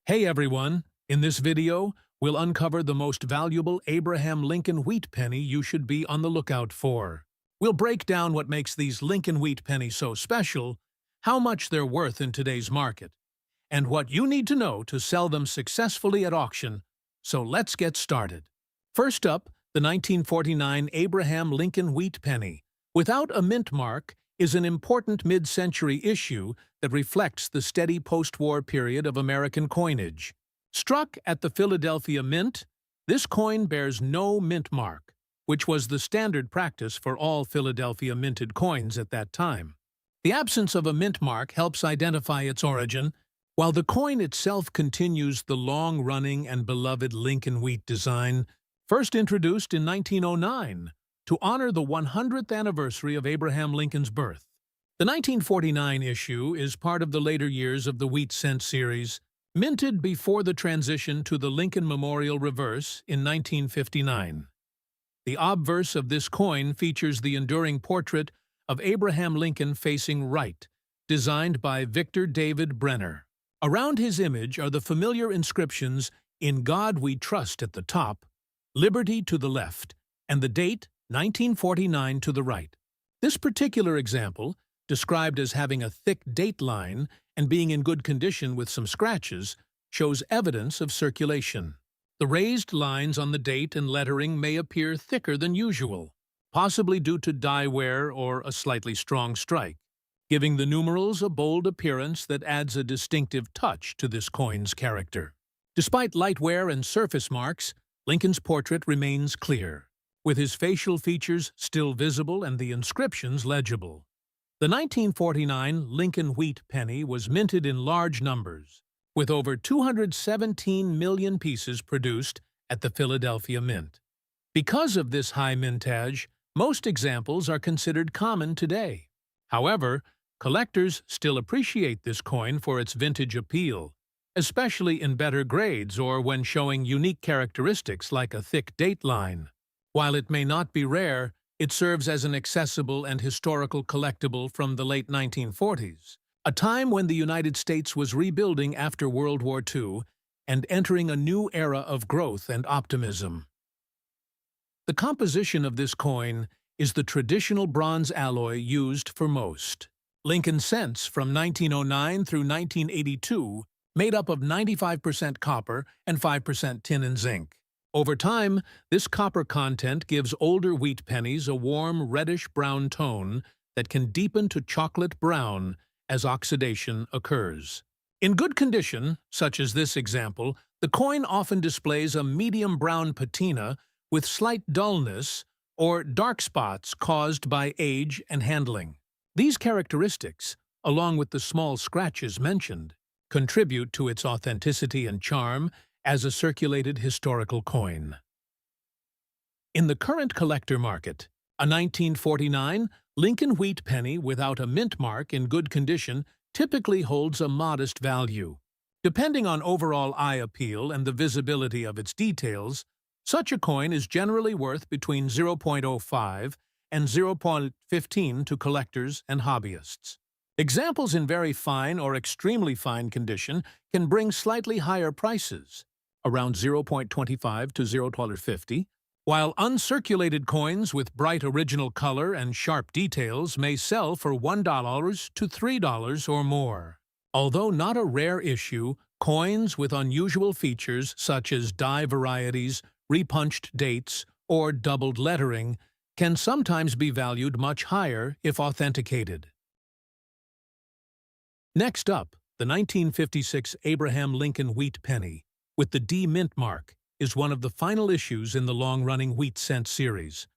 Hey everyone! In this video, we'll uncover the most valuable Abraham Lincoln wheat penny you should be on the lookout for. We'll break down what makes these Lincoln wheat pennies so special, how much they're worth in today's market, and what you need to know to sell them successfully at auction. So let's get started. First up, the 1949 Abraham Lincoln wheat penny, without a mint mark, is an important mid-century issue that reflects the steady post-war period of American coinage. Struck at the Philadelphia Mint, this coin bears no mint mark, which was the standard practice for all Philadelphia minted coins at that time. The absence of a mint mark helps identify its origin, while the coin itself continues the long-running and beloved Lincoln wheat design, first introduced in 1909, to honor the 100th anniversary of Abraham Lincoln's birth. The 1949 issue is part of the later years of the Wheat Cent series, minted before the transition to the Lincoln Memorial Reverse in 1959. The obverse of this coin features the enduring portrait of Abraham Lincoln facing right, designed by Victor David Brenner. Around his image are the familiar inscriptions "In God We Trust" at the top, "Liberty" to the left, and the date 1949 to the right. This particular example, described as having a thick date line and being in good condition with some scratches, shows evidence of circulation. The raised lines on the date and lettering may appear thicker than usual, possibly due to die wear or a slightly strong strike, giving the numerals a bold appearance that adds a distinctive touch to this coin's character. Despite light wear and surface marks, Lincoln's portrait remains clear, with his facial features still visible and the inscriptions legible. The 1949 Lincoln wheat penny was minted in large numbers, with over 217 million pieces produced at the Philadelphia Mint. Because of this high mintage, most examples are considered common today. However, collectors still appreciate this coin for its vintage appeal, especially in better grades or when showing unique characteristics like a thick date line. While it may not be rare, it serves as an accessible and historical collectible from the late 1940s, a time when the United States was rebuilding after World War II and entering a new era of growth and optimism. The composition of this coin is the traditional bronze alloy used for most. Lincoln cents from 1909 through 1982 made up of 95% copper and 5% tin and zinc. Over time, this copper content gives older wheat pennies a warm reddish-brown tone that can deepen to chocolate brown as oxidation occurs. In good condition, such as this example, the coin often displays a medium brown patina with slight dullness or dark spots caused by age and handling. These characteristics, along with the small scratches mentioned, contribute to its authenticity and charm as a circulated historical coin. In the current collector market, a 1949 Lincoln wheat penny without a mint mark in good condition typically holds a modest value. Depending on overall eye appeal and the visibility of its details, such a coin is generally worth between 0.05 and 0.15 to collectors and hobbyists. Examples in very fine or extremely fine condition can bring slightly higher prices, around 0.25 to $0.50, while uncirculated coins with bright original color and sharp details may sell for $1 to $3 or more. Although not a rare issue, coins with unusual features such as die varieties, repunched dates, or doubled lettering can sometimes be valued much higher if authenticated. Next up, the 1956 Abraham Lincoln wheat penny, with the D mint mark, is one of the final issues in the long-running Wheat Cent series,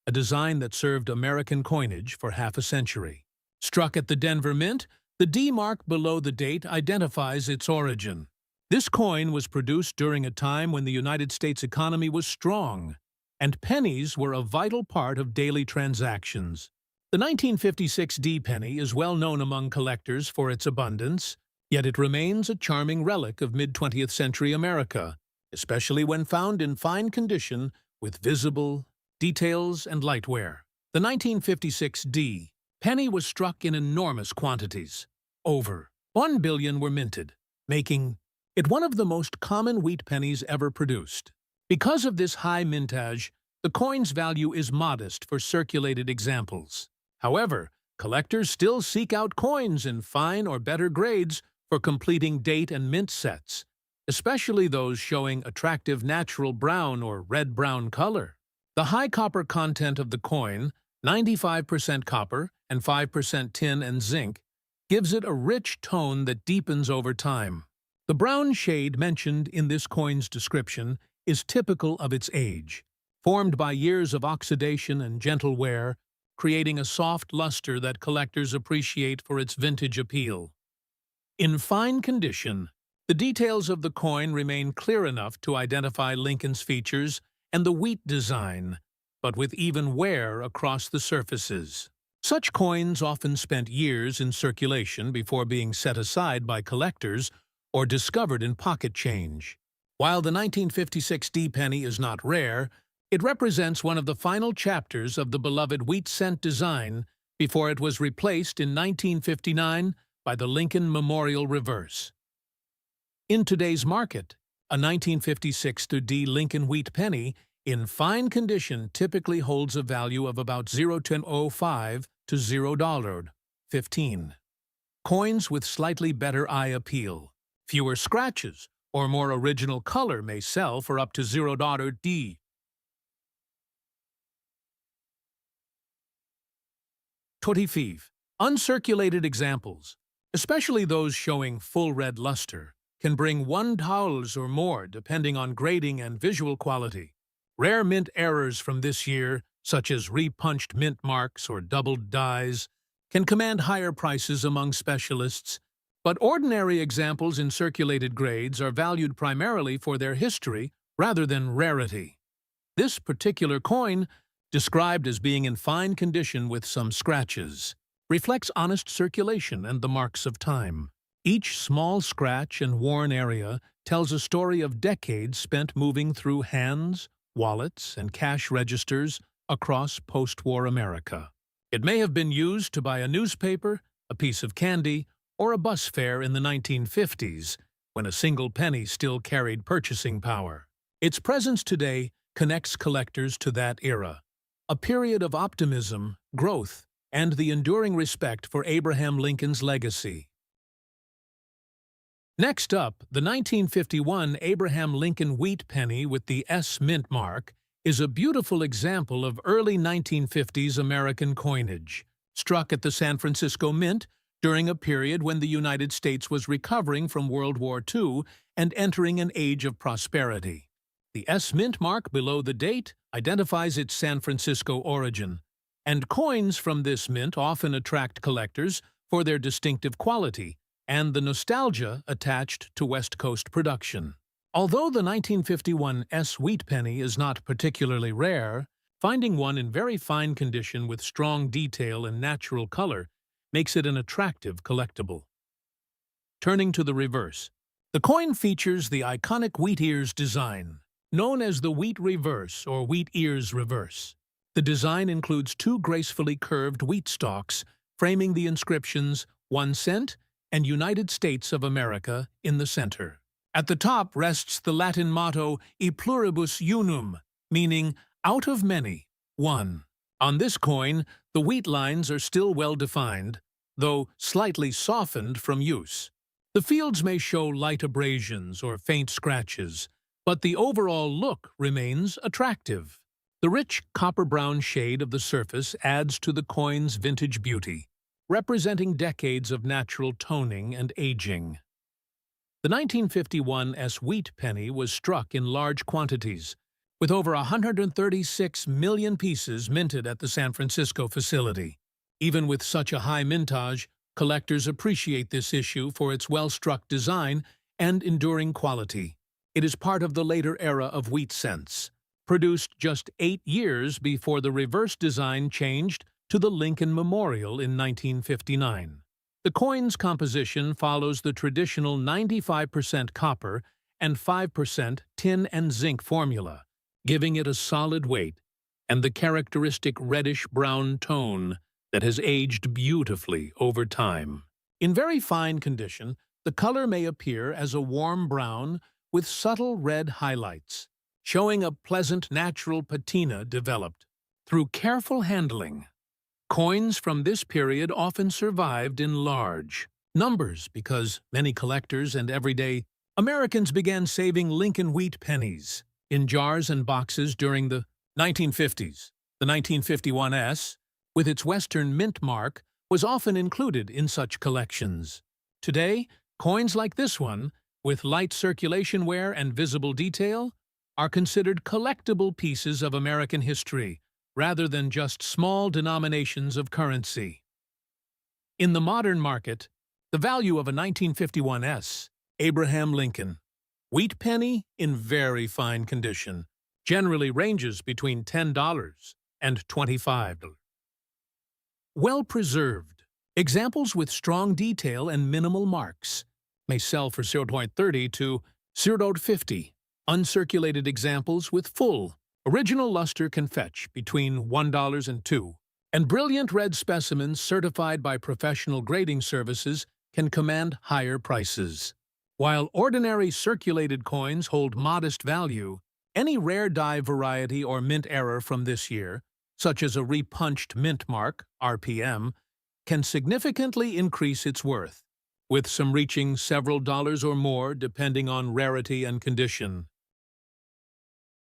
a design that served American coinage for half a century. Struck at the Denver Mint, the D mark below the date identifies its origin. This coin was produced during a time when the United States economy was strong, and pennies were a vital part of daily transactions. The 1956 D penny is well known among collectors for its abundance, yet it remains a charming relic of mid-20th century America, especially when found in fine condition with visible details and light wear. The 1956 D penny was struck in enormous quantities. Over 1 billion were minted, making It's one of the most common wheat pennies ever produced. Because of this high mintage, the coin's value is modest for circulated examples. However, collectors still seek out coins in fine or better grades for completing date and mint sets, especially those showing attractive natural brown or red-brown color. The high copper content of the coin, 95% copper and 5% tin and zinc, gives it a rich tone that deepens over time. The brown shade mentioned in this coin's description is typical of its age, formed by years of oxidation and gentle wear, creating a soft luster that collectors appreciate for its vintage appeal. In fine condition, the details of the coin remain clear enough to identify Lincoln's features and the wheat design, but with even wear across the surfaces. Such coins often spent years in circulation before being set aside by collectors or discovered in pocket change. While the 1956 D-penny is not rare, it represents one of the final chapters of the beloved wheat cent design before it was replaced in 1959 by the Lincoln Memorial Reverse. In today's market, a 1956 D Lincoln wheat penny in fine condition typically holds a value of about $0.1005 to $0.15. Coins with slightly better eye appeal, fewer scratches, or more original color may sell for up to $0.D. Uncirculated examples, especially those showing full red luster, can bring $1 or more depending on grading and visual quality. Rare mint errors from this year, such as repunched mint marks or doubled dies, can command higher prices among specialists, but ordinary examples in circulated grades are valued primarily for their history rather than rarity. This particular coin, described as being in fine condition with some scratches, reflects honest circulation and the marks of time. Each small scratch and worn area tells a story of decades spent moving through hands, wallets, and cash registers across post-war America. It may have been used to buy a newspaper, a piece of candy, or a bus fare in the 1950s, when a single penny still carried purchasing power. Its presence today connects collectors to that era, a period of optimism, growth, and the enduring respect for Abraham Lincoln's legacy. Next up, the 1951 Abraham Lincoln wheat penny with the S mint mark is a beautiful example of early 1950s American coinage, struck at the San Francisco Mint during a period when the United States was recovering from World War II and entering an age of prosperity. The S mint mark below the date identifies its San Francisco origin, and coins from this mint often attract collectors for their distinctive quality and the nostalgia attached to West Coast production. Although the 1951 S wheat penny is not particularly rare, finding one in very fine condition with strong detail and natural color makes it an attractive collectible. Turning to the reverse, the coin features the iconic wheat ears design, known as the wheat reverse or wheat ears reverse. The design includes two gracefully curved wheat stalks framing the inscriptions 1 cent and United States of America in the center. At the top rests the Latin motto E pluribus unum, meaning out of many, one. On this coin, the wheat lines are still well defined, though slightly softened from use. The fields may show light abrasions or faint scratches, but the overall look remains attractive. The rich copper-brown shade of the surface adds to the coin's vintage beauty, representing decades of natural toning and aging. The 1951 S wheat penny was struck in large quantities, with over 136 million pieces minted at the San Francisco facility. Even with such a high mintage, collectors appreciate this issue for its well-struck design and enduring quality. It is part of the later era of wheat cents, produced just 8 years before the reverse design changed to the Lincoln Memorial in 1959. The coin's composition follows the traditional 95% copper and 5% tin and zinc formula, giving it a solid weight and the characteristic reddish-brown tone that has aged beautifully over time. In very fine condition, The color may appear as a warm brown with subtle red highlights, showing a pleasant natural patina developed through careful handling. Coins from this period often survived in large numbers because many collectors and everyday Americans began saving Lincoln wheat pennies in jars and boxes during the 1950s. The 1951 S, with its Western mint mark, was often included in such collections. Today, coins like this one, with light circulation wear and visible detail, are considered collectible pieces of American history, rather than just small denominations of currency. In the modern market, the value of a 1951 S, Abraham Lincoln, wheat penny in very fine condition, generally ranges between $10 and $25. Well-preserved, examples with strong detail and minimal marks may sell for $0.30 to $0.50. Uncirculated examples with full, original luster can fetch between $1 and $2, and brilliant red specimens certified by professional grading services can command higher prices. While ordinary circulated coins hold modest value, any rare die variety or mint error from this year, such as a repunched mint mark, RPM, can significantly increase its worth, with some reaching several dollars or more depending on rarity and condition.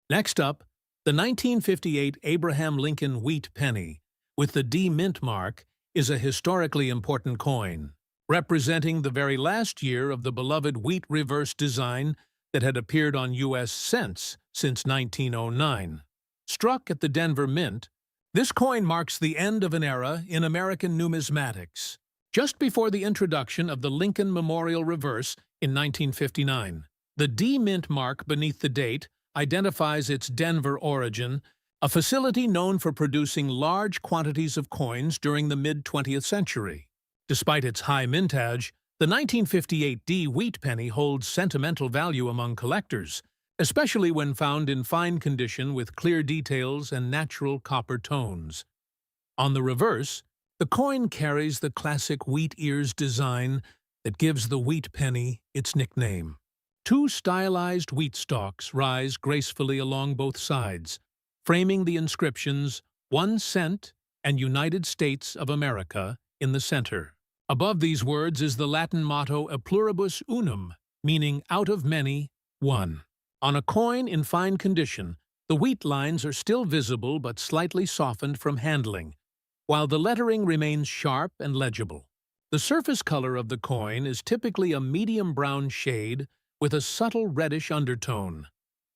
Next up, the 1958 Abraham Lincoln wheat penny, with the D mint mark, is a historically important coin, representing the very last year of the beloved wheat reverse design that had appeared on U.S. cents since 1909. Struck at the Denver Mint, this coin marks the end of an era in American numismatics, just before the introduction of the Lincoln Memorial Reverse in 1959. The D mint mark beneath the date identifies its Denver origin, a facility known for producing large quantities of coins during the mid-20th century. Despite its high mintage, the 1958 D wheat penny holds sentimental value among collectors, especially when found in fine condition with clear details and natural copper tones. On the reverse, the coin carries the classic wheat ears design that gives the wheat penny its nickname. Two stylized wheat stalks rise gracefully along both sides, framing the inscriptions 1 cent and United States of America in the center. Above these words is the Latin motto E pluribus unum, meaning out of many, one. On a coin in fine condition, the wheat lines are still visible but slightly softened from handling, while the lettering remains sharp and legible. The surface color of the coin is typically a medium brown shade with a subtle reddish undertone,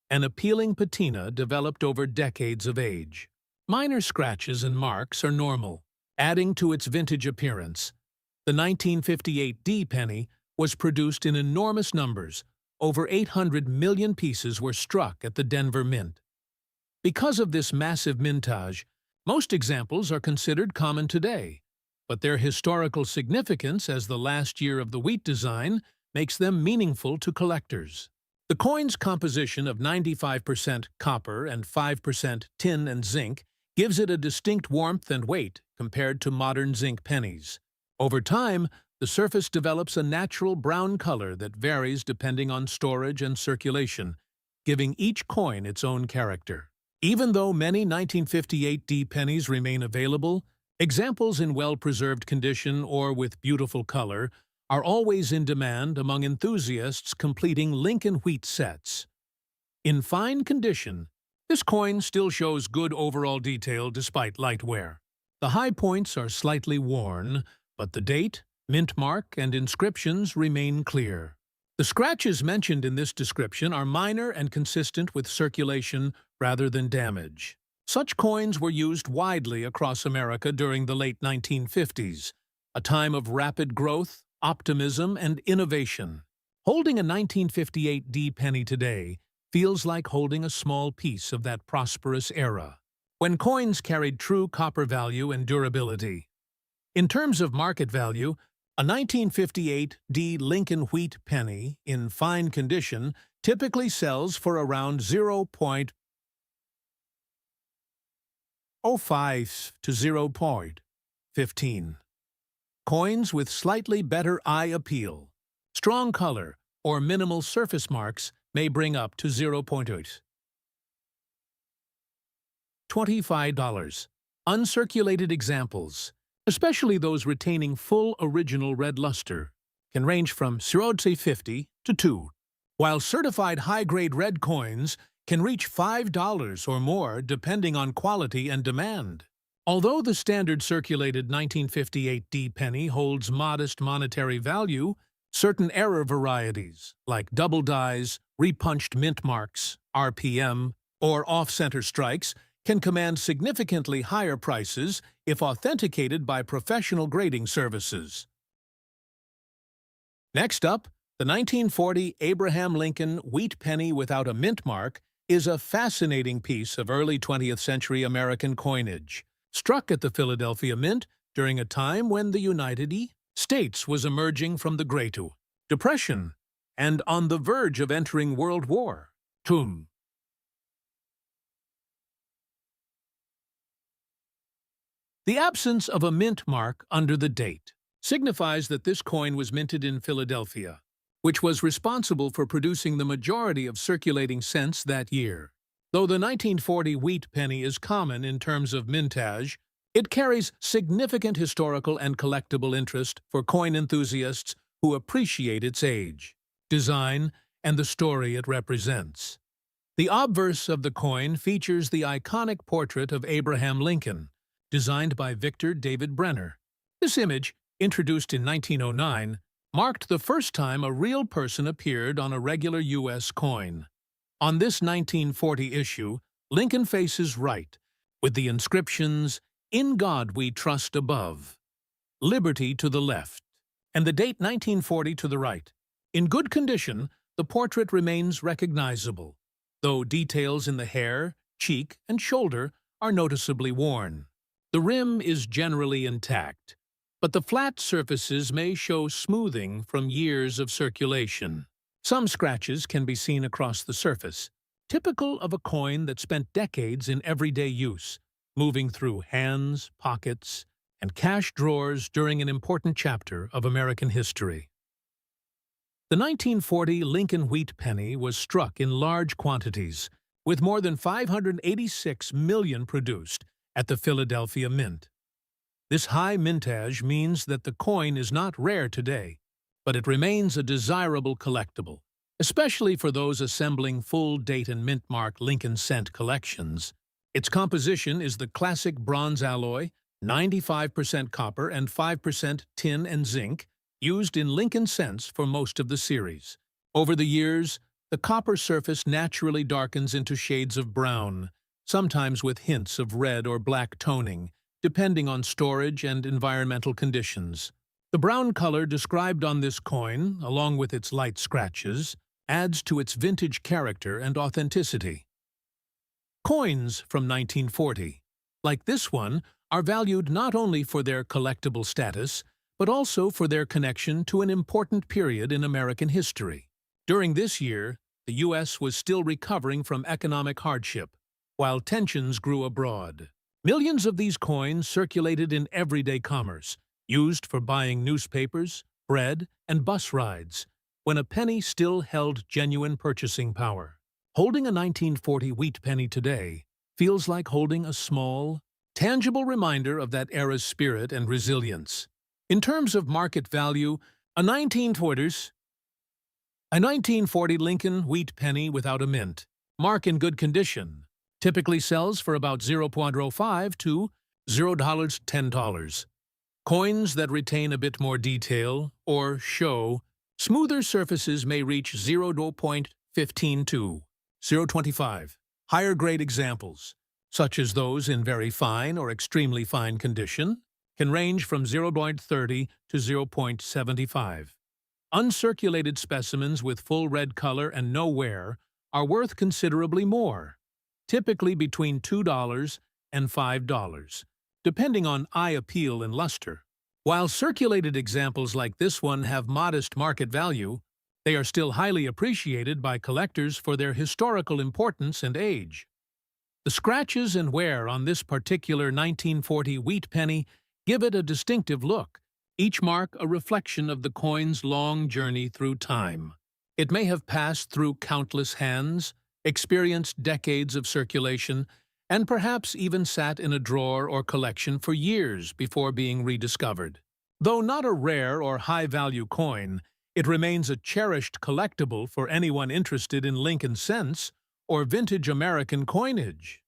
an appealing patina developed over decades of age. Minor scratches and marks are normal, adding to its vintage appearance. The 1958 D penny was produced in enormous numbers. Over 800 million pieces were struck at the Denver Mint. Because of this massive mintage, most examples are considered common today, but their historical significance as the last year of the wheat design makes them meaningful to collectors. The coin's composition of 95% copper and 5% tin and zinc gives it a distinct warmth and weight compared to modern zinc pennies. Over time, the surface develops a natural brown color that varies depending on storage and circulation, giving each coin its own character. Even though many 1958 D pennies remain available, examples in well-preserved condition or with beautiful color are always in demand among enthusiasts completing Lincoln wheat sets. In fine condition, this coin still shows good overall detail despite light wear. The high points are slightly worn, but the date, mint mark, and inscriptions remain clear. The scratches mentioned in this description are minor and consistent with circulation rather than damage. Such coins were used widely across America during the late 1950s, a time of rapid growth, optimism, and innovation. Holding a 1958 D penny today feels like holding a small piece of that prosperous era, when coins carried true copper value and durability. In terms of market value, a 1958 D Lincoln wheat penny in fine condition typically sells for around $0.05 to $0.15. Coins with slightly better eye appeal, Strong color or minimal surface marks may bring up to 0.8. $25. Uncirculated examples, especially those retaining full original red luster, can range from 0.50 to 2, while certified high-grade red coins can reach $5 or more depending on quality and demand. Although the standard circulated 1958 D penny holds modest monetary value, certain error varieties, like double dies, repunched mint marks, RPM, or off-center strikes, can command significantly higher prices if authenticated by professional grading services. Next up, the 1940 Abraham Lincoln wheat penny without a mint mark is a fascinating piece of early 20th century American coinage, struck at the Philadelphia Mint during a time when the United States was emerging from the Great Depression and on the verge of entering World War II. The absence of a mint mark under the date signifies that this coin was minted in Philadelphia, which was responsible for producing the majority of circulating cents that year. Though the 1940 wheat penny is common in terms of mintage, it carries significant historical and collectible interest for coin enthusiasts who appreciate its age, design, and the story it represents. The obverse of the coin features the iconic portrait of Abraham Lincoln, designed by Victor David Brenner. This image, introduced in 1909, marked the first time a real person appeared on a regular U.S. coin. On this 1940 issue, Lincoln faces right, with the inscriptions, "In God we trust" above, "Liberty" to the left, and the date 1940 to the right. In good condition, the portrait remains recognizable, though details in the hair, cheek, and shoulder are noticeably worn. The rim is generally intact, but the flat surfaces may show smoothing from years of circulation. Some scratches can be seen across the surface, typical of a coin that spent decades in everyday use, moving through hands, pockets, and cash drawers during an important chapter of American history. The 1940 Lincoln wheat penny was struck in large quantities, with more than 586 million produced at the Philadelphia Mint. This high mintage means that the coin is not rare today, but it remains a desirable collectible, especially for those assembling full date and mint mark Lincoln cent collections. Its composition is the classic bronze alloy, 95% copper and 5% tin and zinc, used in Lincoln cents for most of the series. Over the years, the copper surface naturally darkens into shades of brown, sometimes with hints of red or black toning, depending on storage and environmental conditions. The brown color described on this coin, along with its light scratches, adds to its vintage character and authenticity. Coins from 1940, like this one, are valued not only for their collectible status, but also for their connection to an important period in American history. During this year, the U.S. was still recovering from economic hardship, while tensions grew abroad. Millions of these coins circulated in everyday commerce, used for buying newspapers, bread, and bus rides, when a penny still held genuine purchasing power. Holding a 1940 wheat penny today feels like holding a small, tangible reminder of that era's spirit and resilience. In terms of market value, a 1940 Lincoln wheat penny without a mint, mark in good condition, typically sells for about $0.05 to $0.10. Coins that retain a bit more detail, or show, smoother surfaces may reach 0.15 to 0.25. Higher grade examples, such as those in very fine or extremely fine condition, can range from 0.30 to 0.75. Uncirculated specimens with full red color and no wear are worth considerably more, typically between $2 and $5, depending on eye appeal and luster. While circulated examples like this one have modest market value, they are still highly appreciated by collectors for their historical importance and age. The scratches and wear on this particular 1940 wheat penny give it a distinctive look, each mark a reflection of the coin's long journey through time. It may have passed through countless hands, experienced decades of circulation, and perhaps even sat in a drawer or collection for years before being rediscovered. Though not a rare or high-value coin, it remains a cherished collectible for anyone interested in Lincoln cents or vintage American coinage.